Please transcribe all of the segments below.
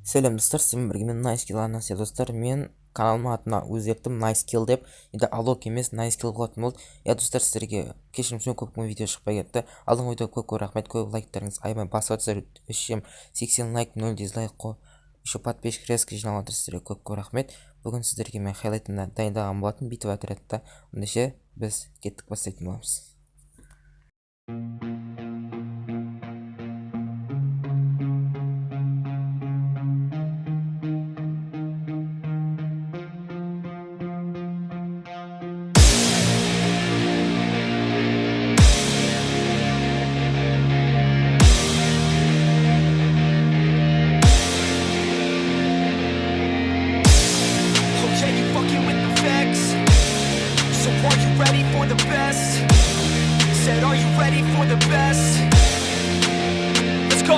Сәлем достар, сізбен бірге мен Найскилл арнасы достар. Мен каналыма атына өзгерттім, Найскилл деп. Енді алок емес, Найскилл болатын болды. Достар, сіздерге кешірім сұраймын, көп видео шықпай кетті. Алдыңғы видео көп рахмет, көп лайктарыңыз аямай басып жатсыздар. 80 лайк, 0 дизлайк қой. Еще подписчик резко жиналып жатыр, сіздерге көп рахмет. Бүгін сіздерге мен хайлайтына дайындаған болатын битва отрядта. Ондайша біз кеттік, бастайтын боламыз. Are you ready for the best? Said, are you ready for the best? Let's go.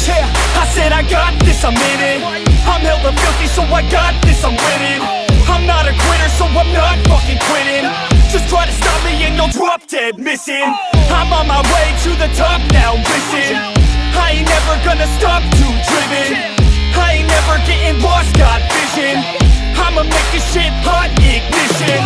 Yeah, I said I got this, I'm in it. I'm hella filthy, so I got this, I'm winning. I'm not a quitter, so I'm not fucking quitting. Just try to stop me and you'll drop dead missing. I'm on my way to the top now, listen. I ain't never gonna stop, too driven. I ain't never getting lost, got vision. I'ma make this shit hot, ignition.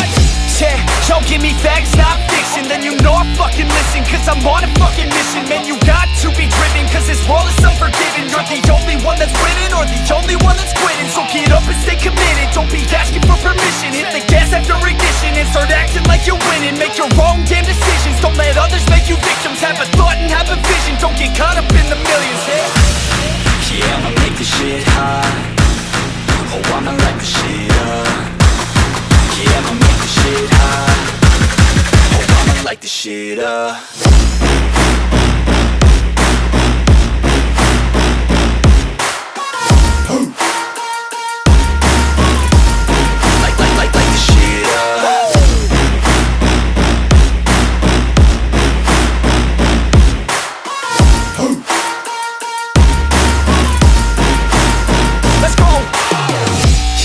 Yeah, yo, give me facts, not fiction. Then you know I fucking listen, cause I'm on a fucking mission. Man, you got to be driven, cause this world is unforgiving. You're the only one that's winning, or the only one that's quitting. So get up and stay committed, don't be asking for permission. Hit the gas after ignition and start acting like you're winning. Make your own damn decisions, don't let others make you victims. Have a thought and have a vision, don't get caught up in the millions. Yeah, I'ma make this shit hot. Oh, I'ma light the shit up. Yeah, I'ma make the shit hot. Oh, I'ma light the shit up. Light the shit up. Let's go.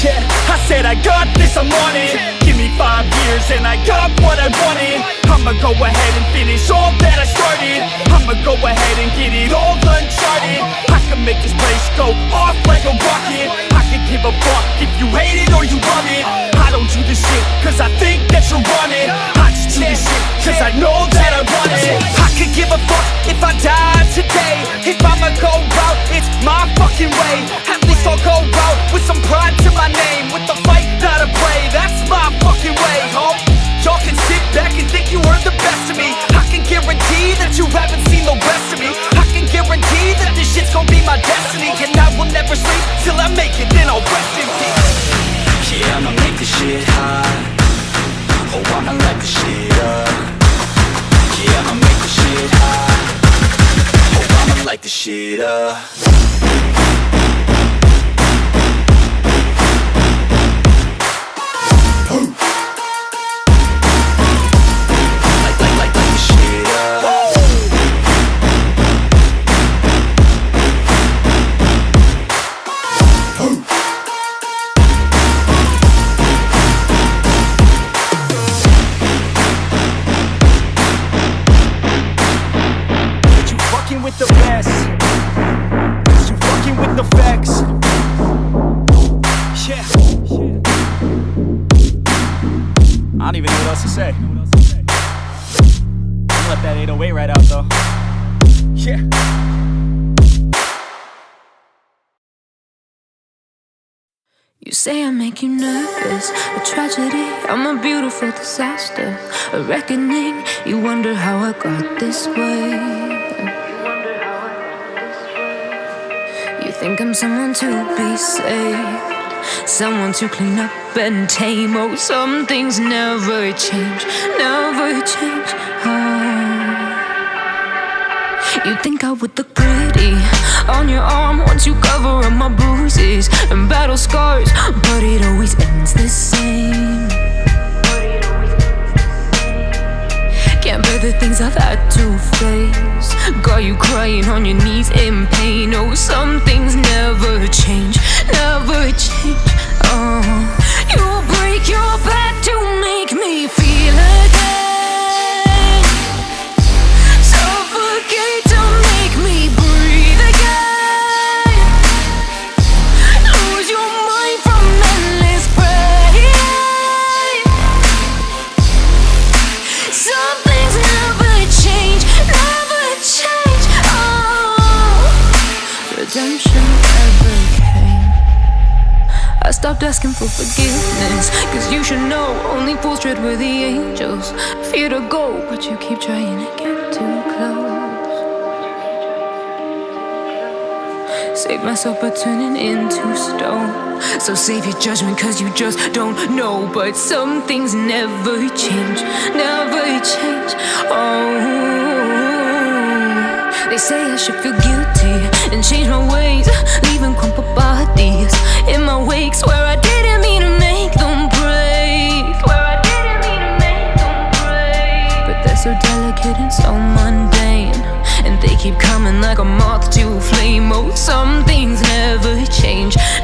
Yeah, I said I got this, I'm on it. Give me 5 years and I got what I wanted. I'ma go ahead and finish all that I started. I'ma go ahead and get it all uncharted. I can make this place go off like a rocket. I can give a fuck if you hate it or you love it. I don't do this shit cause I think that you're on it. I just do this shit cause I know that I want it. I could give a fuck if I died today. If I'ma go out, it's my fucking way. At least I'll go out with some pride to my name. With the fight that I play, that's my fucking way, ho. Y'all can sit back and think you heard the best of me. I can guarantee that you haven't seen the rest of me. I can guarantee that this shit's gonna be my destiny. And I will never sleep till I make it, then I'll rest in peace. Yeah, I'ma make this shit hot. Oh, I'ma light the shit up. Yeah, I'ma make this shit hot. Oh, I'ma light the shit up. With the best, you fucking with the facts. Yeah. I don't even know what else to say. I'll let that 808 right out though. Yeah. You say I make you nervous, a tragedy, I'm a beautiful disaster, a reckoning. You wonder how I got this way. You think I'm someone to be saved, someone to clean up and tame. Oh, some things never change, never change. Oh. You think I would look pretty on your arm once you cover up my bruises and battle scars, but it always ends the same. Can't bear the things I've had to face, got you crying on your knees in pain. Oh, some things never change, never change. Oh, you'll break your back to make me feel again, suffocate to make me breathe again. redemption ever came. I stopped asking for forgiveness, cause you should know only fools tread where the angels fear to go, but you keep trying to get too close. Save myself by turning into stone. So save your judgment cause you just don't know. But some things never change, never change. Oh, they say I should feel guilty and change my ways, leaving crumpled bodies in my wake. Swear I didn't mean to make them break. Swear I didn't mean to make them break. But they're so delicate and so mundane, and they keep coming like a moth to a flame. Oh, something